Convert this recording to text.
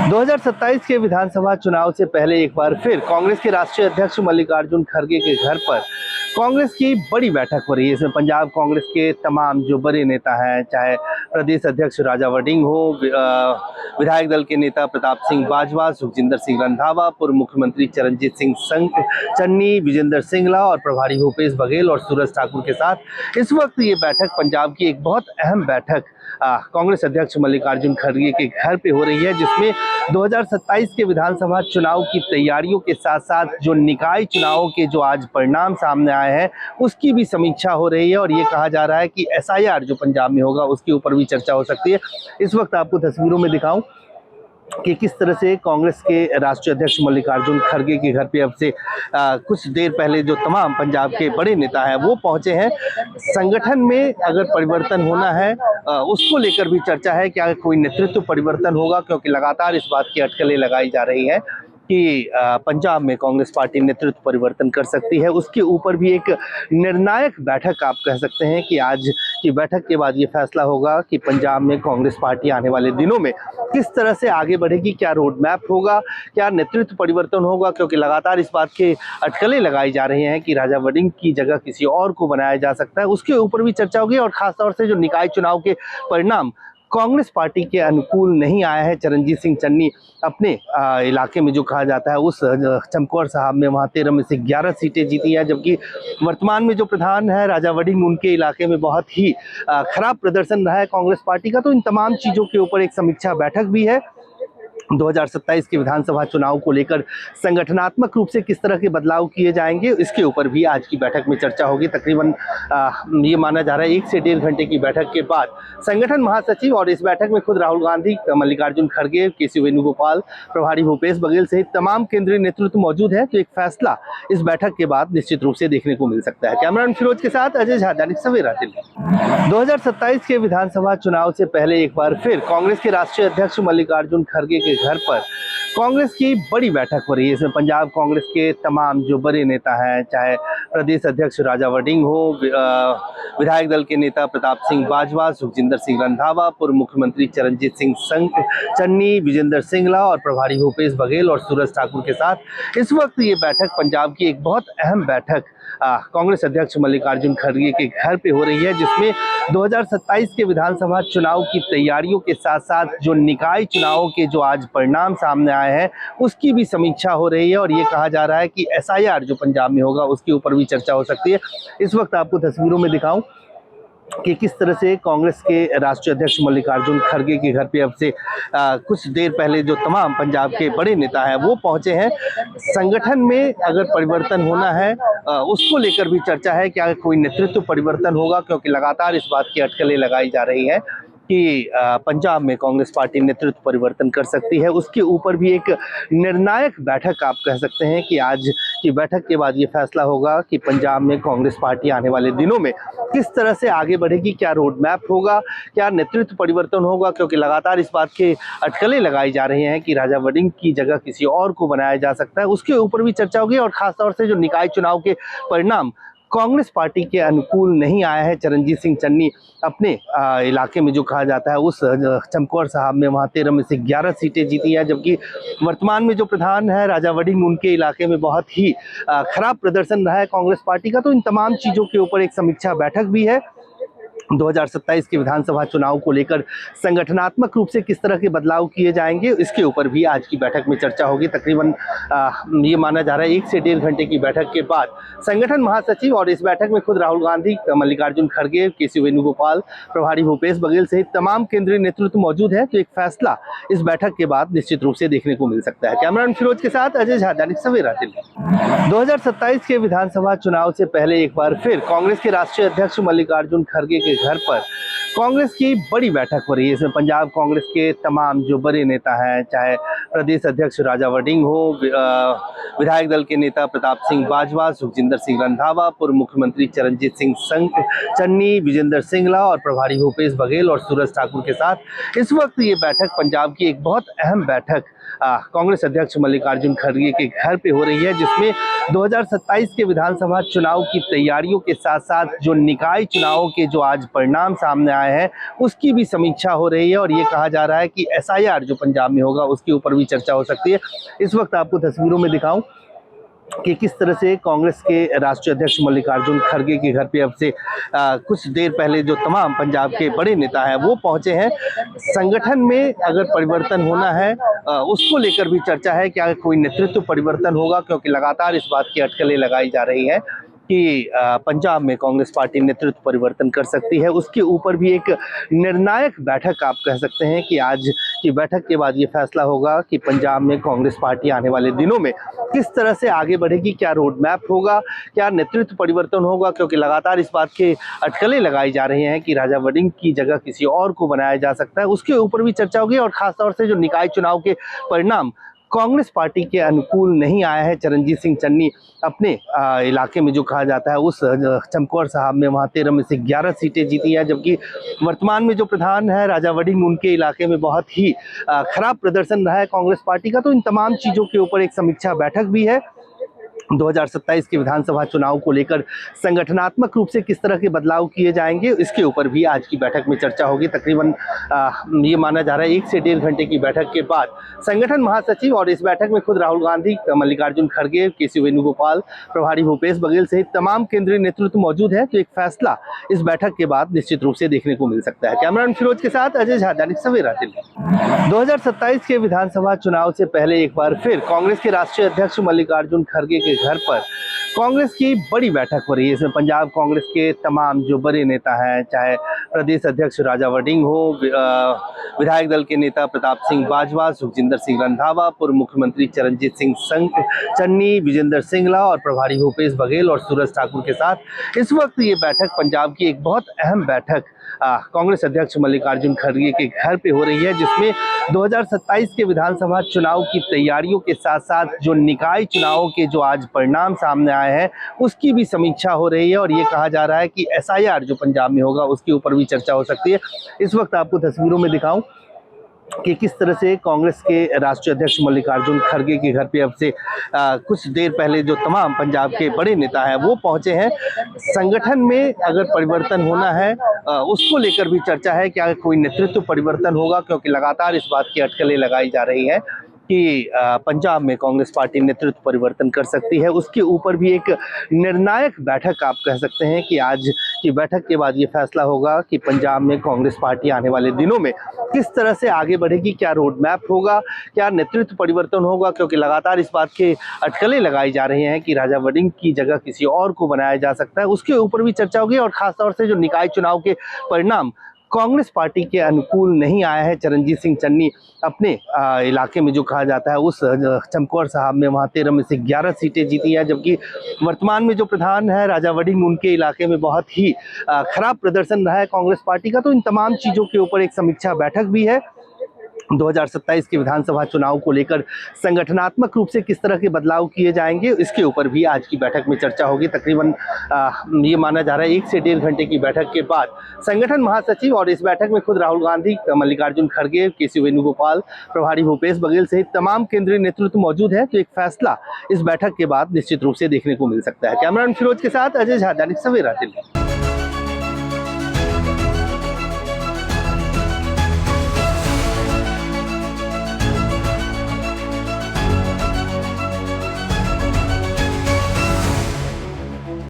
2027 के विधानसभा चुनाव से पहले एक बार फिर कांग्रेस के राष्ट्रीय अध्यक्ष मल्लिकार्जुन खड़गे के घर पर कांग्रेस की बड़ी बैठक हो रही है। इसमें पंजाब कांग्रेस के तमाम जो बड़े नेता हैं, चाहे प्रदेश अध्यक्ष राजा वड़िंग हो, विधायक दल के नेता प्रताप सिंह बाजवा, सुखजिंदर सिंह रंधावा, पूर्व मुख्यमंत्री चरणजीत सिंह चन्नी, विजेंद्र सिंगला और प्रभारी भूपेश बघेल और सूरज ठाकुर के साथ इस वक्त ये बैठक पंजाब की एक बहुत अहम बैठक कांग्रेस अध्यक्ष मल्लिकार्जुन खड़गे के घर पे हो रही है, जिसमें 2027 के विधानसभा चुनाव की तैयारियों के साथ साथ जो निकाय चुनावों के जो आज परिणाम सामने आए हैं उसकी भी समीक्षा हो रही है। और ये कहा जा रहा है कि एसआईआर जो पंजाब में होगा उसके ऊपर भी चर्चा हो सकती है। इस वक्त आपको तस्वीरों में दिखाऊं कि किस तरह से कांग्रेस के राष्ट्रीय अध्यक्ष मल्लिकार्जुन खड़गे के घर पे अब से कुछ देर पहले जो तमाम पंजाब के बड़े नेता हैं वो पहुंचे हैं। संगठन में अगर परिवर्तन होना है उसको लेकर भी चर्चा है, क्या कोई नेतृत्व परिवर्तन होगा, क्योंकि लगातार इस बात की अटकलें लगाई जा रही हैं कि पंजाब में कांग्रेस पार्टी नेतृत्व परिवर्तन कर सकती है। उसके ऊपर भी एक निर्णायक बैठक आप कह सकते हैं कि आज की बैठक के बाद ये फैसला होगा कि पंजाब में कांग्रेस पार्टी आने वाले दिनों में किस तरह से आगे बढ़ेगी, क्या रोड मैप होगा, क्या नेतृत्व परिवर्तन होगा, क्योंकि लगातार इस बात के अटकलें लगाई जा रही हैं कि राजा वड़िंग की जगह किसी और को बनाया जा सकता है। उसके ऊपर भी चर्चा होगी और खासतौर से जो निकाय चुनाव के परिणाम कांग्रेस पार्टी के अनुकूल नहीं आया है। चरणजीत सिंह चन्नी अपने इलाके में जो कहा जाता है उस चमकौर साहब में वहाँ 13 में से 11 सीटें जीती हैं, जबकि वर्तमान में जो प्रधान है राजा वड़िंग उनके इलाके में बहुत ही खराब प्रदर्शन रहा है कांग्रेस पार्टी का। तो इन तमाम चीज़ों के ऊपर एक समीक्षा बैठक भी है। 2027 के विधानसभा चुनाव को लेकर संगठनात्मक रूप से किस तरह के बदलाव किए जाएंगे इसके ऊपर भी आज की बैठक में चर्चा होगी। तकरीबन ये माना जा रहा है 1 से 1.5 घंटे की बैठक के बाद संगठन महासचिव और इस बैठक में खुद राहुल गांधी, मल्लिकार्जुन खड़गे, केसी वेणुगोपाल, प्रभारी भूपेश बघेल सहित तमाम केंद्रीय नेतृत्व मौजूद है। तो एक फैसला इस बैठक के बाद निश्चित रूप से देखने को मिल सकता है। कैमरामैन फिरोज के साथ अजय झा, दैनिक सवेरा दिल्ली। 2027 के विधानसभा चुनाव से पहले एक बार फिर कांग्रेस के राष्ट्रीय अध्यक्ष मल्लिकार्जुन खड़गे के घर पर कांग्रेस की बड़ी बैठक हो रही है। इसमें पंजाब कांग्रेस के तमाम जो बड़े नेता हैं, चाहे प्रदेश अध्यक्ष राजा वड़िंग हो, विधायक दल के नेता प्रताप सिंह बाजवा, सुखजिंदर सिंह रंधावा, पूर्व मुख्यमंत्री चरणजीत सिंह चन्नी, विजेंद्र सिंगला और प्रभारी भूपेश बघेल और सूरज ठाकुर के साथ इस वक्त ये बैठक पंजाब की एक बहुत अहम बैठक कांग्रेस अध्यक्ष मल्लिकार्जुन खड़गे के घर पे हो रही है, जिसमें 2027 के विधानसभा चुनाव की तैयारियों के साथ साथ जो निकाय चुनावों के जो आज परिणाम सामने आए हैं उसकी भी समीक्षा हो रही है। और ये कहा जा रहा है कि एसआईआर जो पंजाब में होगा उसके ऊपर भी चर्चा हो सकती है। इस वक्त आपको तस्वीरों में दिखाऊं कि किस तरह से कांग्रेस के राष्ट्रीय अध्यक्ष मल्लिकार्जुन खड़गे के घर पे अब से कुछ देर पहले जो तमाम पंजाब के बड़े नेता हैं वो पहुंचे हैं। संगठन में अगर परिवर्तन होना है उसको लेकर भी चर्चा है, क्या कोई नेतृत्व परिवर्तन होगा, क्योंकि लगातार इस बात की अटकलें लगाई जा रही हैं कि पंजाब में कांग्रेस पार्टी नेतृत्व परिवर्तन कर सकती है। उसके ऊपर भी एक निर्णायक बैठक आप कह सकते हैं कि आज की बैठक के बाद ये फैसला होगा कि पंजाब में कांग्रेस पार्टी आने वाले दिनों में किस तरह से आगे बढ़ेगी, क्या रोड मैप होगा, क्या नेतृत्व परिवर्तन होगा, क्योंकि लगातार इस बात के अटकलें लगाई जा रही हैं कि राजा वड़िंग की जगह किसी और को बनाया जा सकता है। उसके ऊपर भी चर्चा होगी और खासतौर से जो निकाय चुनाव के परिणाम कांग्रेस पार्टी के अनुकूल नहीं आया है। चरणजीत सिंह चन्नी अपने इलाके में जो कहा जाता है उस चमकौर साहब में वहाँ 13 में से 11 सीटें जीती हैं, जबकि वर्तमान में जो प्रधान है राजा वड़िंग उनके इलाके में बहुत ही खराब प्रदर्शन रहा है कांग्रेस पार्टी का। तो इन तमाम चीज़ों के ऊपर एक समीक्षा बैठक भी है। 2027 के विधानसभा चुनाव को लेकर संगठनात्मक रूप से किस तरह के बदलाव किए जाएंगे इसके ऊपर भी आज की बैठक में चर्चा होगी। तकरीबन ये माना जा रहा है 1 से 1.5 घंटे की बैठक के बाद संगठन महासचिव और इस बैठक में खुद राहुल गांधी, मल्लिकार्जुन खड़गे, केसी वेणुगोपाल, प्रभारी भूपेश बघेल सहित तमाम केंद्रीय नेतृत्व मौजूद है। तो एक फैसला इस बैठक के बाद निश्चित रूप से देखने को मिल सकता है। कैमरामैन फिरोज के साथ अजय झा, दैनिक सवेरा दिल्ली। 2027 के विधानसभा चुनाव से पहले एक बार फिर कांग्रेस के राष्ट्रीय अध्यक्ष मल्लिकार्जुन खड़गे के घर पर कांग्रेस की बड़ी बैठक हो रही है। इसमें पंजाब कांग्रेस के तमाम जो बड़े नेता हैं, चाहे प्रदेश अध्यक्ष राजा वड़िंग हो, विधायक दल के नेता प्रताप सिंह बाजवा, सुखजिंदर सिंह रंधावा, पूर्व मुख्यमंत्री चरणजीत सिंह चन्नी, विजेंद्र सिंगला और प्रभारी भूपेश बघेल और सूरज ठाकुर के साथ इस वक्त ये बैठक पंजाब की एक बहुत अहम बैठक कांग्रेस अध्यक्ष मल्लिकार्जुन खड़गे के घर पे हो रही है, जिसमें 2027 के विधानसभा चुनाव की तैयारियों के साथ साथ जो निकाय चुनावों के जो आज परिणाम सामने आए आए हैं उसकी भी समीक्षा हो रही है और ये कहा जा रहा है कि एसआईआर जो पंजाब में होगा उसके ऊपर भी चर्चा हो सकती है। इस वक्त आपको तस्वीरों में दिखाऊं कि किस तरह से कांग्रेस के राष्ट्रीय अध्यक्ष मल्लिकार्जुन खड़गे के घर पे अब से कुछ देर पहले जो तमाम पंजाब के बड़े नेता हैं वो पहुंचे हैं। संगठन में अगर परिवर्तन होना है उसको लेकर भी चर्चा है, क्या कोई नेतृत्व परिवर्तन होगा, क्योंकि लगातार इस बात की अटकलें लगाई जा रही हैं कि पंजाब में कांग्रेस पार्टी नेतृत्व परिवर्तन कर सकती है। उसके ऊपर भी एक निर्णायक बैठक आप कह सकते हैं कि आज की बैठक के बाद ये फैसला होगा कि पंजाब में कांग्रेस पार्टी आने वाले दिनों में किस तरह से आगे बढ़ेगी, क्या रोड मैप होगा, क्या नेतृत्व परिवर्तन होगा, क्योंकि लगातार इस बात के अटकलें लगाई जा रही हैं कि राजा वड़िंग की जगह किसी और को बनाया जा सकता है। उसके ऊपर भी चर्चा होगी और खासतौर से जो निकाय चुनाव के परिणाम कांग्रेस पार्टी के अनुकूल नहीं आया है। चरणजीत सिंह चन्नी अपने इलाके में जो कहा जाता है उस चमकौर साहब में वहाँ 13 में से 11 सीटें जीती हैं, जबकि वर्तमान में जो प्रधान है राजा वड़िंग उनके इलाके में बहुत ही खराब प्रदर्शन रहा है कांग्रेस पार्टी का। तो इन तमाम चीज़ों के ऊपर एक समीक्षा बैठक भी है। 2027 के विधानसभा चुनाव को लेकर संगठनात्मक रूप से किस तरह के बदलाव किए जाएंगे इसके ऊपर भी आज की बैठक में चर्चा होगी। तकरीबन ये माना जा रहा है 1 से 1.5 घंटे की बैठक के बाद संगठन महासचिव और इस बैठक में खुद राहुल गांधी, मल्लिकार्जुन खड़गे, केसी वेणुगोपाल, प्रभारी भूपेश बघेल सहित तमाम केंद्रीय नेतृत्व मौजूद है। तो एक फैसला इस बैठक के बाद निश्चित रूप से देखने को मिल सकता है। कैमरामैन फिरोज के साथ अजय झा, दैनिक सवेरा दिल्ली। 2027 के विधानसभा चुनाव से पहले एक बार फिर कांग्रेस के राष्ट्रीय अध्यक्ष मल्लिकार्जुन खड़गे के घर पर कांग्रेस की बड़ी बैठक हो रही है। इसमें पंजाब कांग्रेस के तमाम जो बड़े नेता हैं, चाहे प्रदेश अध्यक्ष राजा वड़िंग हो, विधायक दल के नेता प्रताप सिंह बाजवा, सुखजिंदर सिंह रंधावा, पूर्व मुख्यमंत्री चरणजीत सिंह चन्नी, विजेंद्र सिंगला और प्रभारी भूपेश बघेल और सूरज ठाकुर के साथ इस वक्त ये बैठक पंजाब की एक बहुत अहम बैठक कांग्रेस अध्यक्ष मल्लिकार्जुन खड़गे के घर पे हो रही है, जिसमें 2027 के विधानसभा चुनाव की तैयारियों के साथ साथ जो निकाय चुनावों के जो आज परिणाम सामने आए हैं उसकी भी समीक्षा हो रही है और ये कहा जा रहा है कि एसआईआर जो पंजाब में होगा उसके ऊपर भी चर्चा हो सकती है। इस वक्त आपको तस्वीरों में दिखाऊं कि किस तरह से कांग्रेस के राष्ट्रीय अध्यक्ष मल्लिकार्जुन खड़गे के घर पे अब से कुछ देर पहले जो तमाम पंजाब के बड़े नेता हैं वो पहुंचे हैं। संगठन में अगर परिवर्तन होना है उसको लेकर भी चर्चा है, क्या कोई नेतृत्व परिवर्तन होगा, क्योंकि लगातार इस बात की अटकलें लगाई जा रही हैं कि पंजाब में कांग्रेस पार्टी नेतृत्व परिवर्तन कर सकती है। उसके ऊपर भी एक निर्णायक बैठक आप कह सकते हैं कि आज की बैठक के बाद ये फैसला होगा कि पंजाब में कांग्रेस पार्टी आने वाले दिनों में किस तरह से आगे बढ़ेगी, क्या रोड मैप होगा, क्या नेतृत्व परिवर्तन होगा, क्योंकि लगातार इस बात के अटकलें लगाई जा रही हैं कि राजा वड़िंग की जगह किसी और को बनाया जा सकता है। उसके ऊपर भी चर्चा होगी और खासतौर से जो निकाय चुनाव के परिणाम कांग्रेस पार्टी के अनुकूल नहीं आया है। चरणजीत सिंह चन्नी अपने इलाके में जो कहा जाता है उस चमकौर साहब में वहाँ 13 में से 11 सीटें जीती हैं, जबकि वर्तमान में जो प्रधान है राजा वड़िंग उनके इलाके में बहुत ही खराब प्रदर्शन रहा है कांग्रेस पार्टी का। तो इन तमाम चीज़ों के ऊपर एक समीक्षा बैठक भी है। 2027 के विधानसभा चुनाव को लेकर संगठनात्मक रूप से किस तरह के बदलाव किए जाएंगे इसके ऊपर भी आज की बैठक में चर्चा होगी। तकरीबन ये माना जा रहा है 1 से 1.5 घंटे की बैठक के बाद संगठन महासचिव और इस बैठक में खुद राहुल गांधी, मल्लिकार्जुन खड़गे, केसी वेणुगोपाल, प्रभारी भूपेश बघेल सहित तमाम केंद्रीय नेतृत्व मौजूद है। तो एक फैसला इस बैठक के बाद निश्चित रूप से देखने को मिल सकता है। कैमरामैन फिरोज के साथ अजय झा, दैनिक सवेरा दिल्ली।